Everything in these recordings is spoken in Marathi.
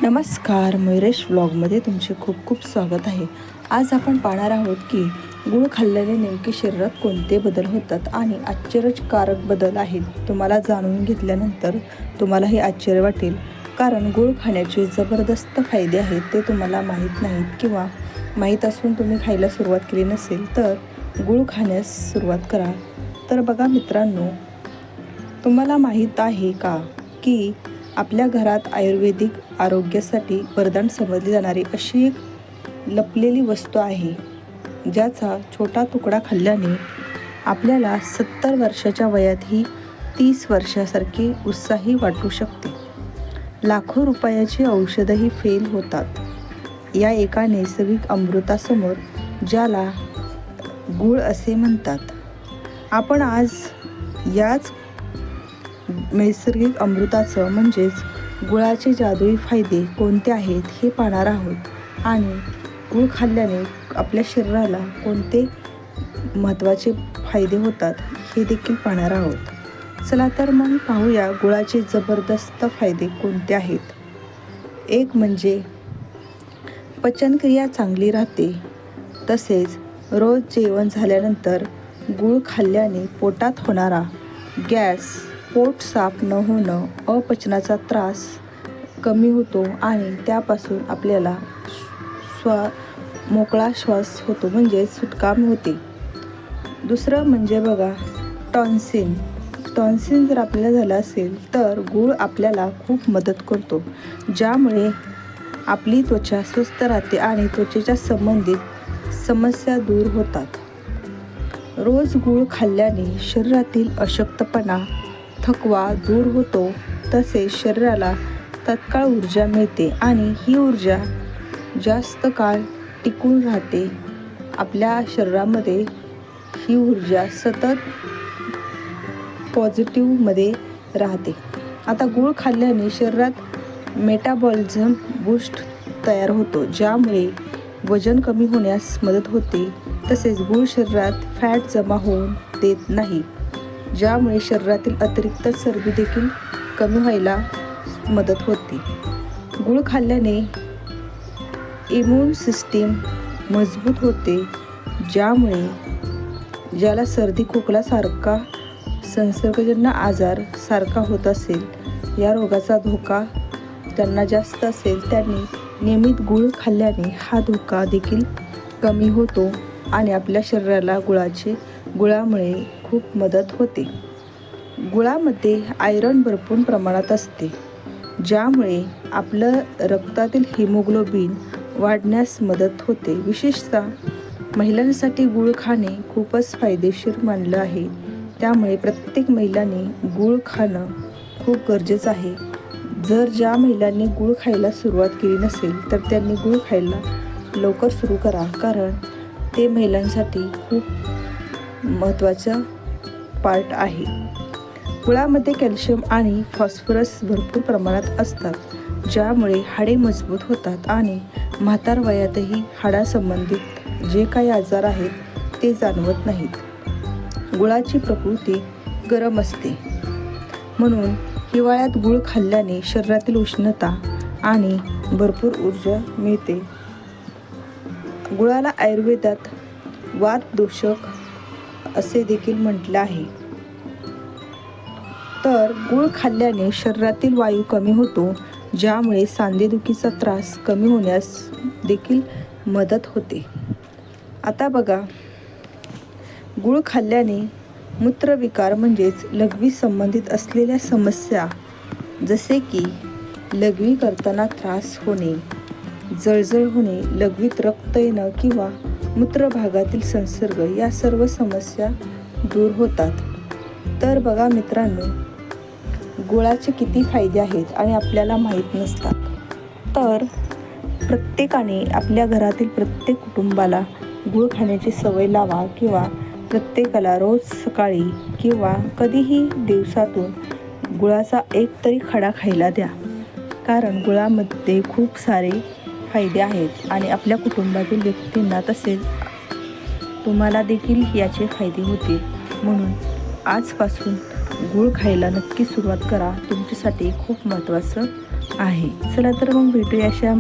नमस्कार, मयुरेश व्लॉगमध्ये तुमचे खूप खूप स्वागत आहे. आज आपण पाहणार आहोत की गूळ खाल्ल्याने नेमके शरीरात कोणते बदल होतात आणि आश्चर्यकारक बदल आहेत. तुम्हाला जाणून घेतल्यानंतर तुम्हाला हे आश्चर्य वाटेल, कारण गूळ खाण्याचे जबरदस्त फायदे आहेत. ते तुम्हाला माहीत नाहीत किंवा माहीत असून तुम्ही खायला सुरुवात केली नसेल तर गूळ खाण्यास सुरुवात करा. तर बघा मित्रांनो, तुम्हाला माहीत आहे का की आपल्या घरात आयुर्वेदिक आरोग्यासाठी वरदान समजली जाणारी अशी एक लपलेली वस्तू आहे, ज्याचा छोटा तुकडा खाल्ल्याने आपल्याला 70 वर्षाच्या वयातही 30 वर्षासारखे उत्साही वाटू शकते. लाखो रुपयाची औषधंही फेल होतात या एका नैसर्गिक अमृतासमोर, ज्याला गूळ असे म्हणतात. आपण आज याच नैसर्गिक अमृताचं म्हणजेच गुळाचे जादुई फायदे कोणते आहेत हे पाहणार आहोत आणि गूळ खाल्ल्याने आपल्या शरीराला कोणते महत्त्वाचे फायदे होतात हे देखील पाहणार आहोत. चला तर मग पाहूया गुळाचे जबरदस्त फायदे कोणते आहेत. एक म्हणजे पचनक्रिया चांगली राहते. तसेच रोज जेवण झाल्यानंतर गूळ खाल्ल्याने पोटात होणारा गॅस, पोट साफ न होणं, अपचनाचा त्रास कमी होतो आणि त्यापासून आपल्याला मोकळा श्वास होतो, म्हणजे सुटका होते. दुसरं म्हणजे बघा, टॉन्सिल जर आपल्याला झाला असेल तर गूळ आपल्याला खूप मदत करतो, ज्यामुळे आपली त्वचा स्वस्थ राहते आणि त्वचेच्या संबंधित समस्या दूर होतात. रोज गूळ खाल्ल्याने शरीरातील अशक्तपणा, थकवा दूर होतो. तसेच शरीराला तत्काळ ऊर्जा मिळते आणि ही ऊर्जा जास्त काळ टिकून राहते. आपल्या शरीरामध्ये ही ऊर्जा सतत पॉझिटिव्हमध्ये राहते. आता गूळ खाल्ल्याने शरीरात मेटाबॉलिझम बूस्ट तयार होतो, ज्यामुळे वजन कमी होण्यास मदत होते. तसेच गूळ शरीरात फॅट जमा होऊन देत नाही, ज्यामुळे शरीरातील अतिरिक्त चरबी देखील कमी व्हायला मदत होते. गूळ खाल्ल्याने इम्यून सिस्टीम मजबूत होते, ज्यामुळे ज्याला सर्दी खोकलासारखा संसर्गजन्य आजार सारखा होत असेल, या रोगाचा धोका ज्यांना जास्त असेल त्यांनी नियमित गूळ खाल्ल्याने हा धोका देखील कमी होतो आणि आपल्या शरीराला गुळामुळे खूप मदत होते. गुळामध्ये आयरन भरपूर प्रमाणात असते, ज्यामुळे आपलं रक्तातील हिमोग्लोबिन वाढण्यास मदत होते. विशेषतः महिलांसाठी गूळ खाणे खूपच फायदेशीर मानलं आहे. त्यामुळे प्रत्येक महिलांनी गूळ खाणं खूप गरजेचं आहे. जर ज्या महिलांनी गूळ खायला सुरुवात केली नसेल तर त्यांनी गूळ खायला लवकर सुरू करा, कारण ते महिलांसाठी खूप महत्त्वाचा पार्ट आहे. गुळामध्ये कॅल्शियम आणि फॉस्फरस भरपूर प्रमाणात असतात, ज्यामुळे हाडे मजबूत होतात आणि म्हातार वयातही हाडासंबंधित जे काही आजार आहेत ते जाणवत नाहीत. गुळाची प्रकृती गरम असते, म्हणून हिवाळ्यात गूळ खाल्ल्याने शरीरातील उष्णता आणि भरपूर ऊर्जा मिळते. गुळाला आयुर्वेदात वातदोषक असे देखील म्हटले आहे. तर गूळ खाल्ल्याने शरीरातील वायू कमी होतो, ज्यामुळे सांधेदुखीचा त्रास कमी होण्यास देखील मदत होते. आता बघा, गूळ खाल्ल्याने मूत्रविकार म्हणजेच लघवी संबंधित असलेल्या समस्या, जसे की लघवी करताना त्रास होणे, जळजळ होणे, लघवीत रक्त येणं किंवा मूत्रभागातील संसर्ग, या सर्व समस्या दूर होतात. तर बघा मित्रांनो, गुळाचे किती फायदे आहेत आणि आपल्याला माहीत नसतात. तर प्रत्येकाने आपल्या घरातील प्रत्येक कुटुंबाला गूळ खाण्याची सवय लावा किंवा प्रत्येकाला रोज सकाळी किंवा कधीही दिवसातून गुळाचा एक तरी खडा खायला द्या, कारण गुळामध्ये खूप सारे फायदे आहेत आणि आपल्या कुटुंबातील व्यक्तींना तसेच तुम्हाला देखील याचे फायदे होतील. म्हणून आजपासून गूळ खायला नक्की सुरुवात करा. तुमच्यासाठी खूप महत्त्वाचं आहे. चला तर मग भेटूया अशा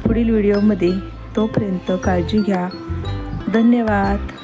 पुढील व्हिडिओमध्ये. तोपर्यंत काळजी घ्या. धन्यवाद.